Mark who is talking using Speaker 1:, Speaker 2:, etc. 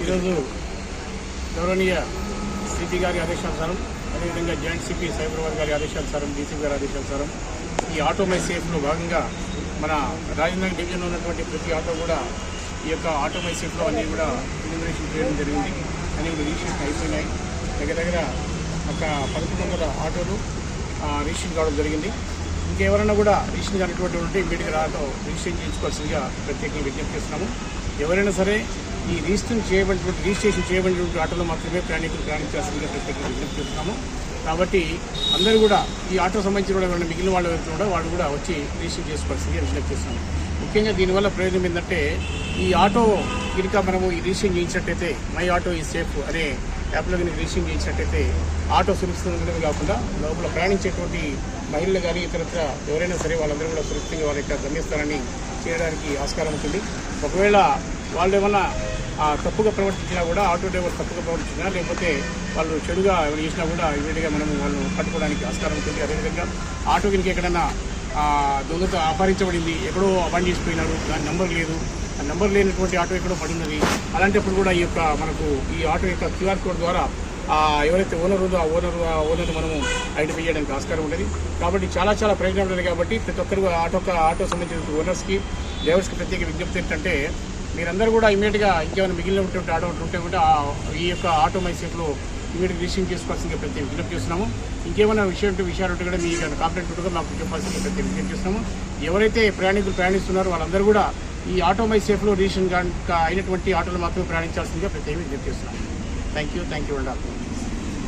Speaker 1: ఈరోజు గౌరవనీయ సిపి గారి ఆదేశానుసారం, అదేవిధంగా జాయింట్ సిపి సైబరాబాద్ గారి ఆదేశానుసారం, డీసీపీ గారి ఆదేశానుసారం ఈ ఆటో మై సేఫ్లో భాగంగా మన రాజధాని డివిజన్లో ఉన్నటువంటి ప్రతి ఆటో కూడా ఈ యొక్క ఆటో మై సేఫ్లో అన్నీ కూడా ఇన్యూమరేషన్ చేయడం జరిగింది. అన్నీ కూడా రిజిస్ట్రేషన్ అయిపోయినాయి. దగ్గర ఒక 1100 ఆటోలు రిజిస్ట్రేషన్ కావడం జరిగింది. ఇంకెవరైనా కూడా రిజిస్ట్రేషన్ కానటువంటి ఉంటే ఇమీడియట్గా ఆటో రిజిస్ట్రేషన్ చేయించుకోవాల్సిందిగా ప్రత్యేకంగా విజ్ఞప్తి చేస్తున్నాము. ఎవరైనా సరే ఈ రిజిస్ట్రేషన్ చేయబడినటువంటి ఆటోలో మాత్రమే ప్రయాణికులు ప్రయాణించాల్సిందిగా ప్రత్యేకంగా విజ్ఞప్తి చేస్తున్నాము. కాబట్టి అందరూ కూడా ఈ ఆటో సంబంధించిన కూడా మిగిలిన వాళ్ళు ఎవరైతే వాళ్ళు కూడా వచ్చి రిజిస్ట్రేషన్ చేసుకోవాల్సిందిగా విజ్ఞప్తి చేస్తున్నాము. ముఖ్యంగా దీనివల్ల ప్రయోజనం ఏంటంటే ఈ ఆటో కనుక మనము ఈ రిజిస్ట్రేషన్ చేయించినట్టయితే మై ఆటో ఈ సేఫ్ అనే యాప్లో కనుక రిజిస్ట్రేషన్ చేయించినట్టయితే ఆటో సురక్షితంగా కాకుండా లోపల ప్రయాణించేటువంటి మహిళలు కానీ ఇతరత్ర ఎవరైనా సరే వాళ్ళందరూ కూడా సురక్షితంగా వాళ్ళ యొక్క గమ్యస్థానాన్ని చేయడానికి ఆస్కారం ఉంటుంది. ఒకవేళ వాళ్ళు ఏమన్నా తప్పుగా ప్రవర్తించినా కూడా, ఆటో డ్రైవర్ తప్పుగా ప్రవర్తించినా లేకపోతే వాళ్ళు చెడుగా ఎవరు చేసినా కూడా ఇమీడియట్గా మనము వాళ్ళను పట్టుకోవడానికి ఆస్కారం ఉంటుంది. అదేవిధంగా ఆటో కనుక ఎక్కడన్నా దొంగతో అపహరించబడింది, ఎక్కడో బండి చేసిపోయినాడు, దాని నెంబర్ లేదు, ఆ నెంబర్ లేనటువంటి ఆటో ఎక్కడో పడినది, అలాంటప్పుడు కూడా ఈ యొక్క మనకు ఈ ఆటో యొక్క క్యూఆర్ కోడ్ ద్వారా ఎవరైతే ఓనర్ ఉందో ఆ ఓనర్ మనము ఐడెంటిఫై చేయడానికి ఆస్కారం ఉంటుంది. కాబట్టి చాలా ప్రయోజనాలు ఉంటుంది. కాబట్టి ప్రతి ఒక్కరు ఆటో సంబంధించిన ఓనర్స్కి, డ్రైవర్స్కి ప్రత్యేక విజ్ఞప్తి ఏంటంటే మీరందరూ కూడా ఇమీడియట్గా ఇంకేమైనా మిగిలినటువంటి ఆటో ఉంటే కూడా ఈ యొక్క ఆటో మై సేఫ్లో ఇమీడియట్గా రిజిస్ట్రేషన్ చేసుకోవాల్సిందిగా ప్రత్యేక విజ్ఞప్తి చేస్తున్నాము. ఇంకేమైనా విషయాలు ఉంటే కూడా మీ కంప్లైంట్ ఉంటే కూడా మాకు చెప్పాల్సిందిగా ప్రత్యేక విజ్ఞప్తి చేస్తున్నాము. ఎవరైతే ప్రయాణికులు ప్రయాణిస్తున్నారో వాళ్ళందరూ కూడా ఈ ఆటో మై సేఫ్లో రిజిస్ట్రేషన్ అయినటువంటి ఆటోలు మాత్రమే ప్రయాణించాల్సిందిగా ప్రత్యేక విజ్ఞప్తి చేస్తున్నాము. థ్యాంక్ యూ అండి.